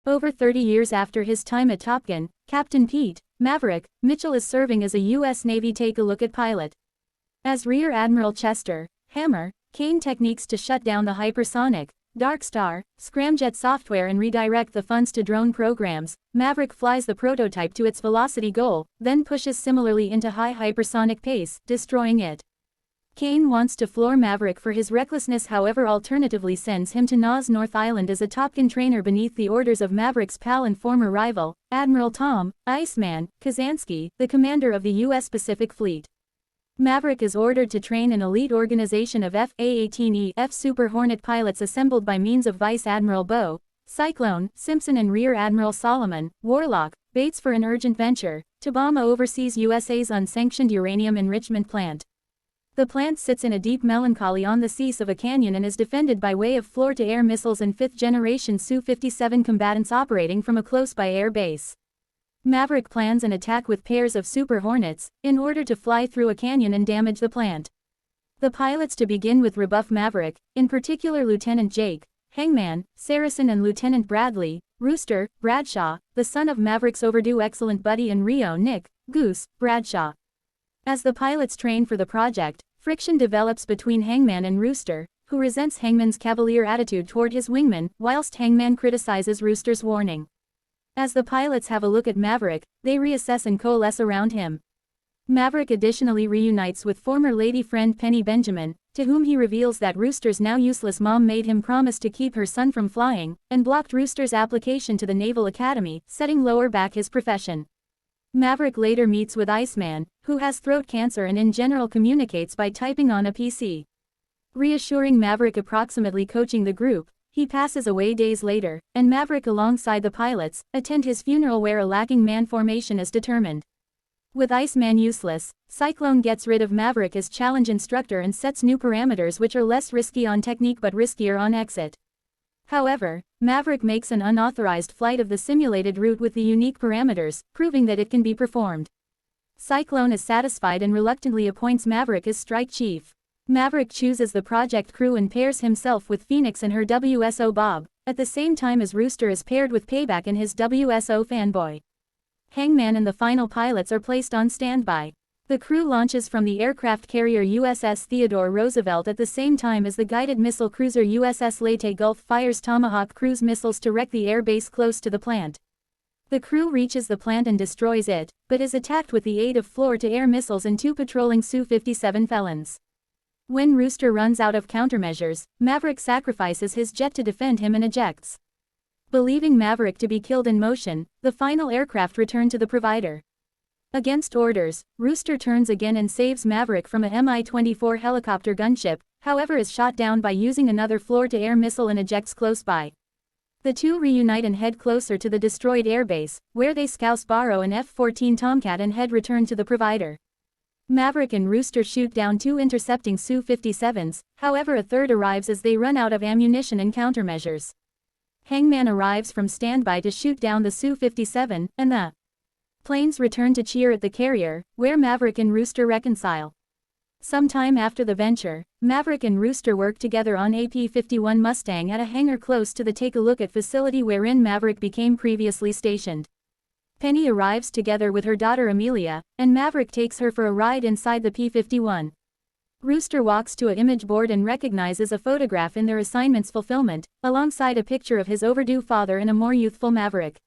Over 30 years after his time at Top Gun, Captain Pete, Maverick, Mitchell is serving as a U.S. Navy take-a-look-at pilot. As Rear Admiral Chester, Hammer, Kane techniques to shut down the hypersonic, Dark Star, scramjet software and redirect the funds to drone programs, Maverick flies the prototype to its velocity goal, then pushes similarly into high hypersonic pace, destroying it. Kane wants to floor Maverick for his recklessness, however alternatively sends him to Nas North Island as a Top Gun trainer beneath the orders of Maverick's pal and former rival, Admiral Tom Iceman Kazansky, the commander of the U.S. Pacific Fleet. Maverick is ordered to train an elite organization of F/A-18E F Super Hornet pilots assembled by means of Vice Admiral Bowe, Cyclone, Simpson and Rear Admiral Solomon, Warlock, Bates for an urgent venture, to bomb overseas USA's unsanctioned uranium enrichment plant. The plant sits in a deep melancholy on the seas of a canyon and is defended by way of floor-to-air missiles and fifth-generation Su-57 combatants operating from a close-by air base. Maverick plans an attack with pairs of Super Hornets, in order to fly through a canyon and damage the plant. The pilots to begin with rebuff Maverick, in particular Lieutenant Jake, Hangman, Saracen and Lieutenant Bradley, Rooster, Bradshaw, the son of Maverick's overdue excellent buddy and Rio Nick, Goose, Bradshaw. As the pilots train for the project, friction develops between Hangman and Rooster, who resents Hangman's cavalier attitude toward his wingman, whilst Hangman criticizes Rooster's warning. As the pilots have a look at Maverick, they reassess and coalesce around him. Maverick additionally reunites with former lady friend Penny Benjamin, to whom he reveals that Rooster's now useless mom made him promise to keep her son from flying, and blocked Rooster's application to the Naval Academy, setting lower back his profession. Maverick later meets with Iceman, who has throat cancer and in general communicates by typing on a PC. Reassuring Maverick, approximately coaching the group, he passes away days later, and Maverick alongside the pilots, attend his funeral where a lacking man formation is determined. With Iceman useless, Cyclone gets rid of Maverick as challenge instructor and sets new parameters which are less risky on technique but riskier on exit. However, Maverick makes an unauthorized flight of the simulated route with the unique parameters, proving that it can be performed. Cyclone is satisfied and reluctantly appoints Maverick as strike chief. Maverick chooses the project crew and pairs himself with Phoenix and her WSO Bob, at the same time as Rooster is paired with Payback and his WSO Fanboy. Hangman and the final pilots are placed on standby. The crew launches from the aircraft carrier USS Theodore Roosevelt at the same time as the guided missile cruiser USS Leyte Gulf fires Tomahawk cruise missiles to wreck the air base close to the plant. The crew reaches the plant and destroys it, but is attacked with the aid of floor-to-air missiles and two patrolling Su-57 felons. When Rooster runs out of countermeasures, Maverick sacrifices his jet to defend him and ejects. Believing Maverick to be killed in motion, the final aircraft return to the provider. Against orders, Rooster turns again and saves Maverick from a Mi-24 helicopter gunship, however is shot down by using another floor-to-air missile and ejects close by. The two reunite and head closer to the destroyed airbase, where they scouse borrow an F-14 Tomcat and head return to the provider. Maverick and Rooster shoot down two intercepting Su-57s, however a third arrives as they run out of ammunition and countermeasures. Hangman arrives from standby to shoot down the Su-57, and the planes return to cheer at the carrier, where Maverick and Rooster reconcile. Sometime after the venture, Maverick and Rooster work together on a P-51 Mustang at a hangar close to the take-a-look-at facility wherein Maverick became previously stationed. Penny arrives together with her daughter Amelia, and Maverick takes her for a ride inside the P-51. Rooster walks to an image board and recognizes a photograph in their assignment's fulfillment, alongside a picture of his overdue father and a more youthful Maverick.